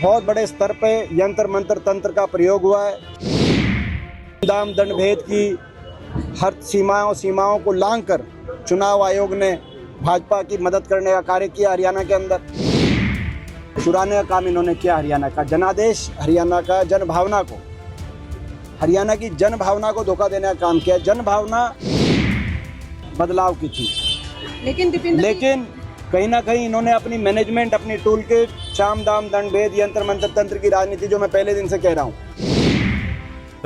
बहुत बड़े स्तर पे यंत्र मंत्र तंत्र का प्रयोग हुआ है। दाम दंड भेद की हर सीमाओं को लांघकर चुनाव आयोग ने भाजपा की मदद करने का कार्य किया। हरियाणा के अंदर चुराने का काम इन्होंने किया। हरियाणा का जनादेश, हरियाणा का हरियाणा की जन भावना को धोखा देने का काम किया। जन भावना बदलाव की थी, लेकिन कहीं ना कहीं इन्होंने अपनी मैनेजमेंट, अपनी टूल किट, साम दाम दंड भेद, यंत्र मंत्र तंत्र की राजनीति, जो मैं पहले दिन से कह रहा हूँ।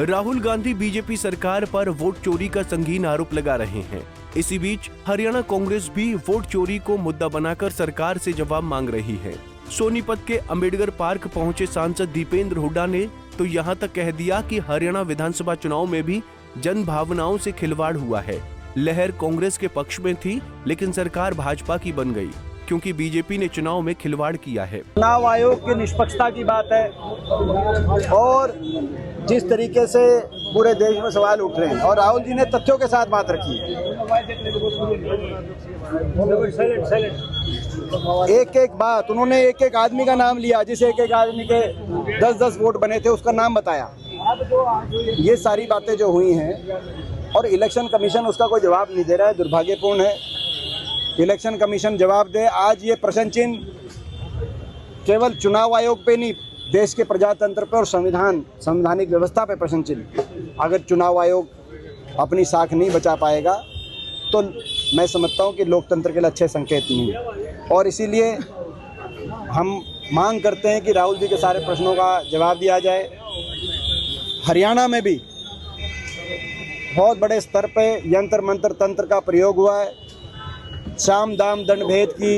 राहुल गांधी बीजेपी सरकार पर वोट चोरी का संगीन आरोप लगा रहे हैं। इसी बीच हरियाणा कांग्रेस भी वोट चोरी को मुद्दा बनाकर सरकार से जवाब मांग रही है। सोनीपत के अंबेडकर पार्क पहुंचे सांसद दीपेंद्र हुड्डा ने तो यहां तक कह दिया कि हरियाणा विधानसभा चुनाव में भी जन भावनाओं से खिलवाड़ हुआ है। लहर कांग्रेस के पक्ष में थी, लेकिन सरकार भाजपा की बन गई क्योंकि बीजेपी ने चुनाव में खिलवाड़ किया है। चुनाव आयोग की निष्पक्षता की बात है और जिस तरीके से पूरे देश में सवाल उठ रहे हैं, और राहुल जी ने तथ्यों के साथ बात रखी है। एक बात उन्होंने एक आदमी का नाम लिया, जिस एक आदमी के 10-10 वोट बने थे, उसका नाम बताया। ये सारी बातें जो हुई हैं, और इलेक्शन कमीशन उसका कोई जवाब नहीं दे रहा है, दुर्भाग्यपूर्ण है। इलेक्शन कमीशन जवाब दे। आज ये प्रश्न चिन्ह केवल चुनाव आयोग पे नहीं, देश के प्रजातंत्र पे और संवैधानिक व्यवस्था पे प्रश्न चिन्ह। अगर चुनाव आयोग अपनी साख नहीं बचा पाएगा तो मैं समझता हूँ कि लोकतंत्र के लिए अच्छे संकेत नहीं है। और इसीलिए हम मांग करते हैं कि राहुल जी के सारे प्रश्नों का जवाब दिया जाए। हरियाणा में भी बहुत बड़े स्तर पे यंत्र मंत्र तंत्र का प्रयोग हुआ है। साम दाम दंड भेद की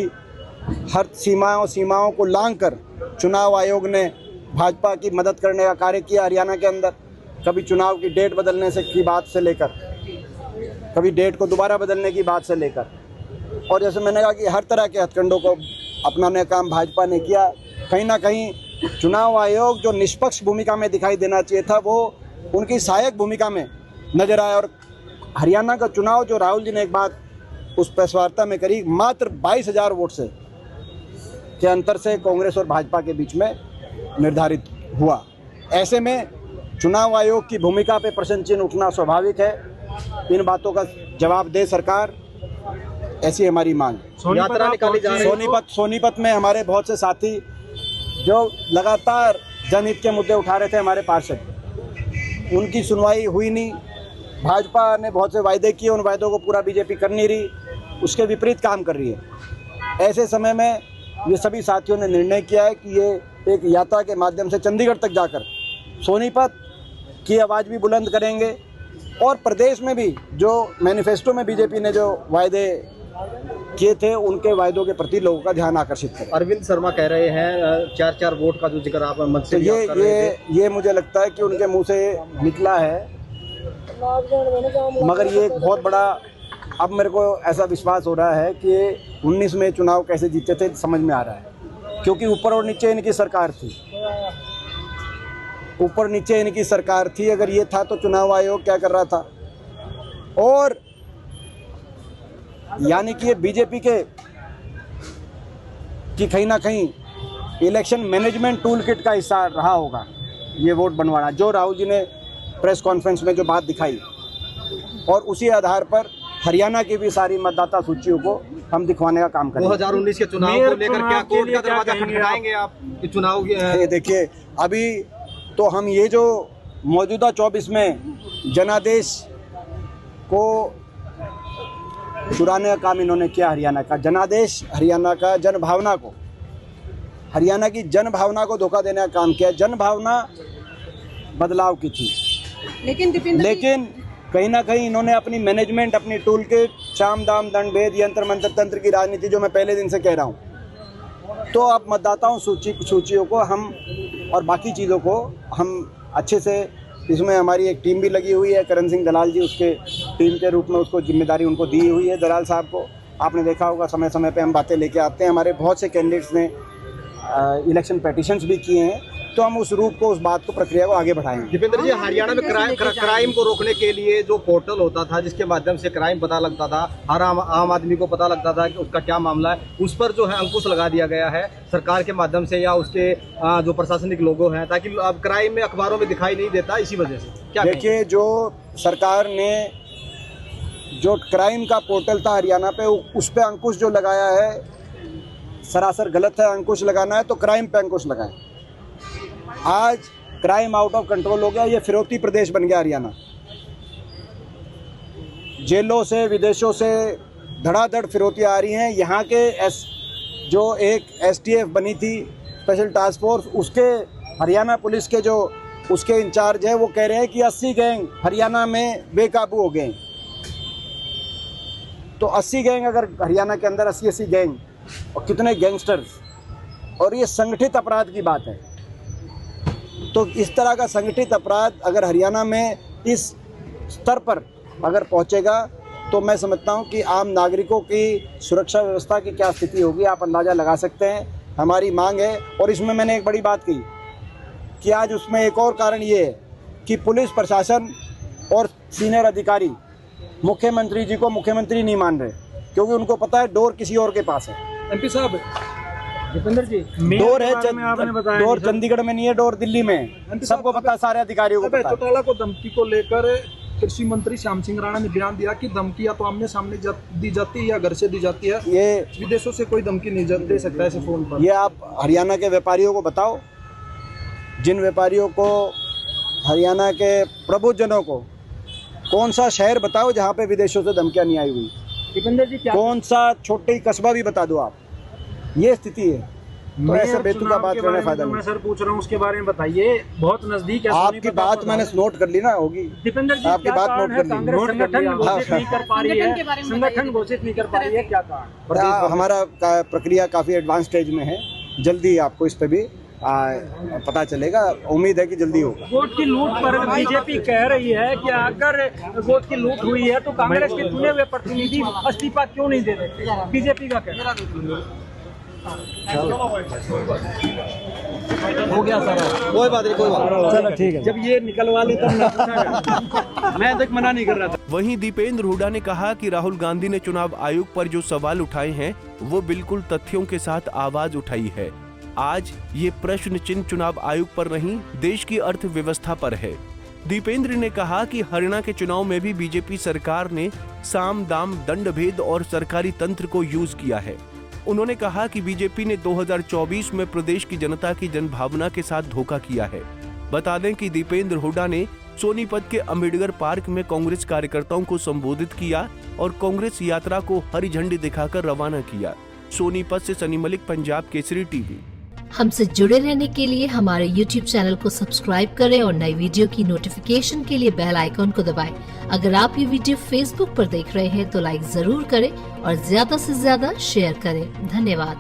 हर सीमाओं को लांघकर चुनाव आयोग ने भाजपा की मदद करने का कार्य किया। हरियाणा के अंदर कभी चुनाव की डेट बदलने की बात से लेकर, कभी डेट को दोबारा बदलने की बात से लेकर, और जैसे मैंने कहा कि हर तरह के हथकंडों को अपनाने का काम भाजपा ने किया। कहीं ना कहीं चुनाव आयोग जो निष्पक्ष भूमिका में दिखाई देना चाहिए था, वो उनकी सहायक भूमिका में नजर आया। और हरियाणा का चुनाव जो राहुल जी ने एक बात उस प्रेस वार्ता में करी, मात्र 22,000 वोट से के अंतर से कांग्रेस और भाजपा के बीच में निर्धारित हुआ। ऐसे में चुनाव आयोग की भूमिका पे प्रश्न चिन्ह उठना स्वाभाविक है। इन बातों का जवाब दे सरकार, ऐसी हमारी मांग। यात्रा निकाली जा रही है। सोनीपत में हमारे बहुत से साथी जो लगातार जनहित के मुद्दे उठा रहे थे, हमारे पार्षद, उनकी सुनवाई हुई नहीं। भाजपा ने बहुत से वायदे किए, उन वायदों को पूरा बीजेपी कर नहीं रही, उसके विपरीत काम कर रही है। ऐसे समय में ये सभी साथियों ने निर्णय किया है कि ये एक यात्रा के माध्यम से चंडीगढ़ तक जाकर सोनीपत की आवाज़ भी बुलंद करेंगे, और प्रदेश में भी जो मैनिफेस्टो में बीजेपी ने जो वायदे किए थे, उनके वायदों के प्रति लोगों का ध्यान आकर्षित करें। अरविंद शर्मा कह रहे हैं 4-4 वोट का जो जिक्र आप मंच से कर रहे थे। ये मुझे लगता है कि उनके मुंह से निकला है, मगर ये एक बहुत बड़ा, अब मेरे को ऐसा विश्वास हो रहा है कि 19 में चुनाव कैसे जीते थे समझ में आ रहा है, क्योंकि ऊपर और नीचे इनकी सरकार थी। ऊपर नीचे इनकी सरकार थी। अगर ये था तो चुनाव आयोग क्या कर रहा था? और यानी कि ये बीजेपी के कि कहीं ना कहीं इलेक्शन मैनेजमेंट टूल किट का हिस्सा रहा होगा ये वोट बनवाना, जो राहुल जी ने प्रेस कॉन्फ्रेंस में जो बात दिखाई, और उसी आधार पर हरियाणा की भी सारी मतदाता सूचियों को हम दिखवाने का काम करेंगे। 2019 के चुनाव को लेकर क्या कोर्ट का दरवाजा खटखटाएंगे आप? चुनाव ये देखिए, अभी तो हम ये जो मौजूदा 24 में जनादेश को चुराने का काम इन्होंने किया। हरियाणा का जनादेश, हरियाणा का हरियाणा की जन भावना को धोखा देने का काम किया। जन भावना बदलाव की थी, लेकिन कहीं ना कहीं इन्होंने अपनी मैनेजमेंट, अपनी टूल किट, साम दाम दंड भेद, यंत्र मंत्र तंत्र की राजनीति, जो मैं पहले दिन से कह रहा हूँ। तो अब मतदाताओं सूचियों को हम और बाकी चीज़ों को हम अच्छे से, इसमें हमारी एक टीम भी लगी हुई है, करण सिंह दलाल जी उसके टीम के रूप में उसको जिम्मेदारी उनको दी हुई है। दलाल साहब को आपने देखा होगा, समय समय पे हम बातें लेके आते हैं। हमारे बहुत से कैंडिडेट्स ने इलेक्शन पेटिशंस भी किए हैं, तो हम उस रूप को, उस बात को, प्रक्रिया को आगे बढ़ाएंगे। दीपेंद्र जी, हरियाणा में क्राइम को रोकने के लिए जो पोर्टल होता था जिसके माध्यम से क्राइम पता लगता था, हर आम आदमी को पता लगता था कि उसका क्या मामला है, उस पर जो है अंकुश लगा दिया गया है सरकार के माध्यम से या उसके जो प्रशासनिक लोगों हैं, ताकि अब क्राइम में अखबारों में दिखाई नहीं देता। इसी वजह से क्या देखिए, जो सरकार ने जो क्राइम का पोर्टल था हरियाणा पे, उस पे अंकुश जो लगाया है सरासर गलत है। अंकुश लगाना है तो क्राइम पे अंकुश लगाएं। आज क्राइम आउट ऑफ कंट्रोल हो गया, ये फिरौती प्रदेश बन गया हरियाणा। जेलों से, विदेशों से धड़ाधड़ फिरौती आ रही हैं। यहाँ के जो एक STF बनी थी, स्पेशल टास्क फोर्स, उसके हरियाणा पुलिस के जो उसके इंचार्ज है, वो कह रहे हैं कि 80 गैंग हरियाणा में बेकाबू हो गए। तो 80 गैंग, अगर हरियाणा के अंदर 80 गैंग और कितने गैंगस्टर्स, और ये संगठित अपराध की बात है। तो इस तरह का संगठित अपराध अगर हरियाणा में इस स्तर पर अगर पहुंचेगा, तो मैं समझता हूं कि आम नागरिकों की सुरक्षा व्यवस्था की क्या स्थिति होगी, आप अंदाज़ा लगा सकते हैं। हमारी मांग है, और इसमें मैंने एक बड़ी बात कही कि आज उसमें एक और कारण ये है कि पुलिस प्रशासन और सीनियर अधिकारी मुख्यमंत्री जी को मुख्यमंत्री नहीं मान रहे, क्योंकि उनको पता है डोर किसी और के पास है। MP साहब, दीपेंद्र जी, डोर है डोर चंडीगढ़ में नहीं है, डोर दिल्ली में है। सबको पता है, सारे अधिकारियों को पता है। चौटाला को धमकी को लेकर कृषि मंत्री श्याम सिंह राणा ने बयान दिया कि धमकी या तो आमने सामने दी जाती है या घर से दी जाती है, ये विदेशों से कोई धमकी नहीं दे सकता ऐसे फोन पर। ये आप हरियाणा के व्यापारियों को बताओ, जिन व्यापारियों को, हरियाणा के प्रबुद्धजनों को, कौन सा शहर बताओ जहाँ पे विदेशों से धमकियाँ नहीं आई हुई। दीपेंद्र जी, क्या कौन सा छोटे कस्बा भी बता दो आप। ये स्थिति है, तो ऐसे बेतुका बात करने का फायदा नहीं। मैं सर पूछ रहा हूँ उसके बारे में बताइए, बहुत नजदीक है। आपकी बात मैंने नोट कर ली ना, होगी। दीपेंद्र जी, आपकी बात नोट कर ली। संगठन घोषित नहीं कर पा रही है, संगठन घोषित नहीं कर पा रही है, क्या कारण? हमारा प्रक्रिया काफ़ी एडवांस स्टेज में है, जल्दी आपको इस पे भी पता चलेगा। उम्मीद है कि जल्दी होगा। वोट की लूट पर बीजेपी कह रही है कि अगर वोट की लूट हुई है तो कांग्रेस के चुने हुए प्रतिनिधि इस्तीफा क्यों नहीं दे देते? बीजेपी का कहना हो गया सर, कोई बात नहीं, कोई बात नहीं, चलो ठीक है। जब ये निकलवा ले तब मैं तक मना नहीं कर रहा था। वहीं दीपेंद्र हुड्डा ने कहा कि राहुल गांधी ने चुनाव आयोग पर जो सवाल उठाए हैं, वो बिल्कुल तथ्यों के साथ आवाज उठाई है। आज ये प्रश्न चिन्ह चुनाव आयोग पर नहीं, देश की अर्थव्यवस्था पर है। दीपेंद्र ने कहा कि हरियाणा के चुनाव में भी बीजेपी सरकार ने साम दाम दंड भेद और सरकारी तंत्र को यूज किया है। उन्होंने कहा कि बीजेपी ने 2024 में प्रदेश की जनता की जनभावना के साथ धोखा किया है। बता दें कि दीपेंद्र हुड्डा ने सोनीपत के अम्बेडकर पार्क में कांग्रेस कार्यकर्ताओं को संबोधित किया और कांग्रेस यात्रा को हरी झंडी दिखाकर रवाना किया। सोनीपत से सनी मलिक, पंजाब केसरी टीवी। हमसे जुड़े रहने के लिए हमारे YouTube चैनल को सब्सक्राइब करें और नई वीडियो की नोटिफिकेशन के लिए बेल आइकॉन को दबाएं। अगर आप ये वीडियो Facebook पर देख रहे हैं तो लाइक जरूर करें और ज्यादा से ज्यादा शेयर करें। धन्यवाद।